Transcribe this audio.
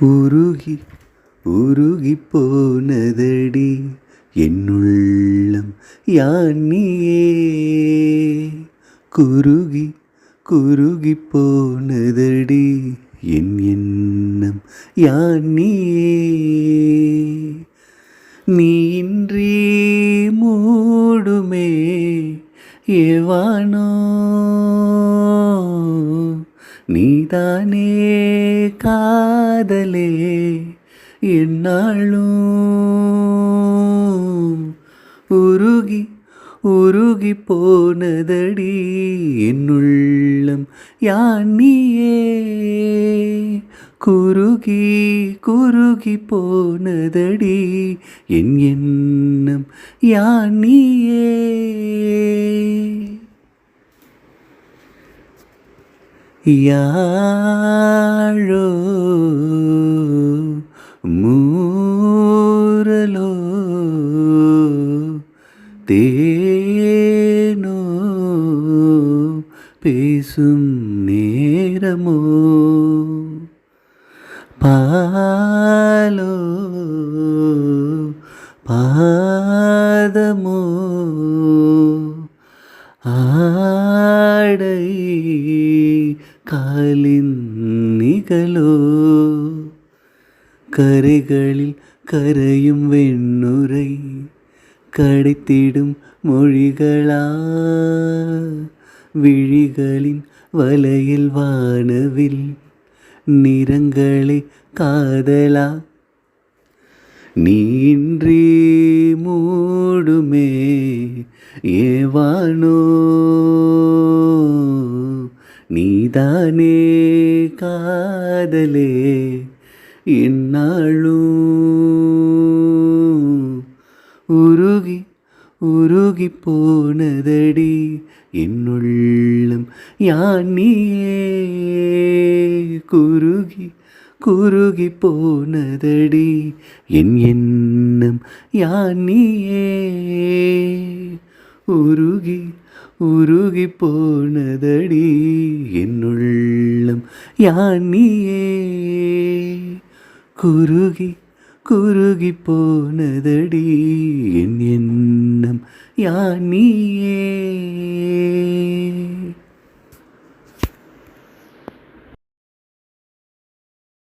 உருகி உருகி போனதடி என்னுள்ளம் யானியே. குருகி குருகி போனதடி என் எண்ணம் யானியே. நீ இன்றி மூடுமே ஏவானோ, நீதானே காதலே என்னாலும். உருகி உருகி போனதடி என்னுள்ளம் யானியே. குருகி குருகி போனதடி என் எண்ணம் யானியே. யாழோ மூரலோ தேனோ பேசும் நேரமோ, பாலோ பாதமோ ஆடை காலின் நிகழோ, கரைகளில் கரையும் வெண்ணுரை கடைத்திடும் மொழிகளா, விழிகளின் வலையில் வானவில் நிறங்களே காதலா. நீன்றி மூடுமே ஏவானோ, நீதானே காதலே என்னாலும். உருகி உருகி போனதடி என்னுள்ளம் யானியே. குருகி குருகி போனதடி என் எண்ணம் யானியே. உருகி உருகி போனதடி என்னுள்ளம் யானியே. குருகி குருகி போனதடி என் எண்ணம் யானியே.